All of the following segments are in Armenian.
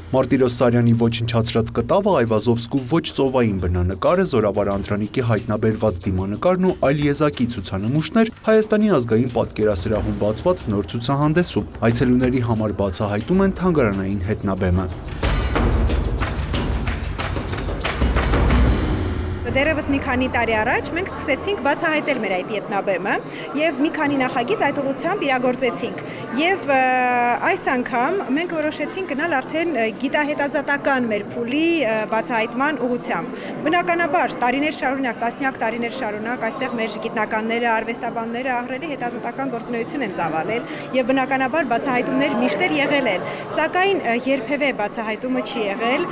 Մարտիրոս Սարյանի ոչնչացրած կտավը, Այվազովսկու ոչ ծովային բնանկարը, Զորավար Անդրանիկի հայտնաբերված դիմանկարն ու այլ եզակի ցուցանմուշներ Հայաստանի ազգային պատկերասրահում բացված նոր ցուցահանդեսում։ Այցելուների համար բացահայտում են թանգարանային հետնաբեմը։ Դեռևս մի քանի տարի առաջ մենք սկսեցինք բացահայտել մեր այդ ետնաբեմը եւ մի քանի նախագիծ այդ ուղղությամբ իրագործեցինք։ Եվ այս անգամ մենք որոշեցինք գնալ արդեն գիտահետազոտական մեր փուլի բացահայտման ուղղությամբ։ Բնականաբար տարիներ շարունակ, տասնյակ տարիներ շարունակ այստեղ մեր գիտնականները, արվեստաբանները ահռելի հետազոտական գործունեություն են ծավալել եւ բնականաբար բացահայտումներ միշտ եղել են։ Սակայն երբևէ բացահայտումը չի եղել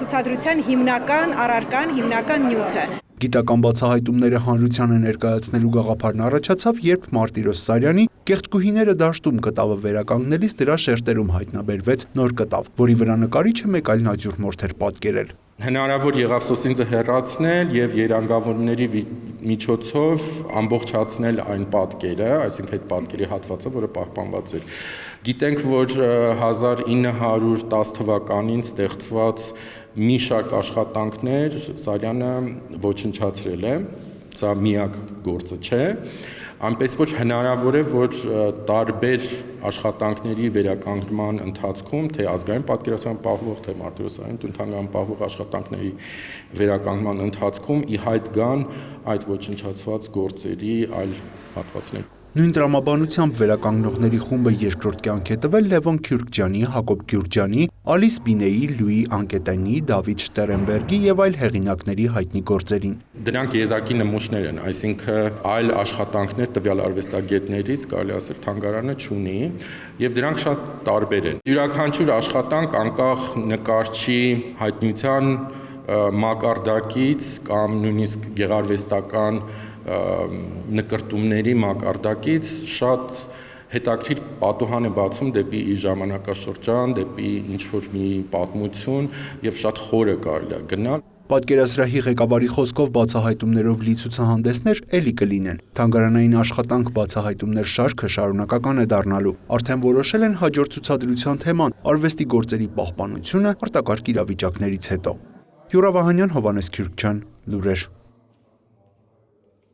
ցուցադրության հիմնական առարկան, հիմնական նյութը։ Գիտական բացահայտումները հանրությանը ներկայացնելու գաղափարն առաջացավ, երբ Մարտիրոս Սարյանի «Կեղտկուհիները դաշտում» կտավը վերականգնելիս դրա շերտերում հայտնաբերվեց նոր կտավ, որի վրա նկարիչը մեկ այլ նատյուրմորտ էր պատկերել։ Հնարավոր եղավ սոսինձը հեռացնել եւ երանգավորների միջոցով ամբողջացնել այն պատկերը, այսինքն այդ պատկերի հատվածը, որը պահպանված էր։ Գիտենք, որ 1910 թվականին ստեղծված մի շարք աշխատանքներ Սարյանը ոչնչացրել է, սա միակ գործը չէ, այնպես որ հնարավոր է, որ տարբեր աշխատանքների վերականգնման ընթացքում, թե ազգային պատկերասրահում պահվող, թե Մարտիրոս Սարյանի տուն-թանգարանում պահվող աշխատանքների վերականգնման ընթացքում ի հայտ գան այդ ոչնչացված գործերի այլ հատվածներ։ Նույն տրամաբանությամբ վերականգնողների խումբը երկրորդ կյանք է տվել Լևոն Քյուրքչյանի, Հակոբ Գյուրջյանի, Ալիս Բինեի, Լյուի Անկետենի, Դավիթ Շտերենբերգի եւ այլ հեղինակների հայտնի գործերին։ Դրանք եզակի նմուշներ են, այսինքն այլ աշխատանքներ տվյալ արվեստագետներից կարելի ասել թանգարանը չունի եւ դրանք շատ տարբեր են։ Յուրաքանչյուր աշխատանք անկախ նկարչի հայտնության մակարդակից կամ նույնիսկ գեղարվեստական նկրտումների մակարդակից շատ հետաքրքիր պատուհան է բացում դեպի իր ժամանակաշրջան, դեպի ինչ-որ մի պատմություն եւ շատ խորը կարելի է գնալ։ Պատկերասրահի ղեկավարի խոսքով բացահայտումներով լի ցուցահանդեսներ էլի կլինեն։ Թանգարանային աշխատանք բացահայտումներ շարքը շարունակական է դառնալու։ Արդեն որոշել են հաջորդ ցուցադրության թեման՝ արվեստի գործերի պահպանությունը արտակարգ իրավիճակներից հետո։ Յուրա Վահանյան, Հովհաննես Քյուրքչյան, լուրեր։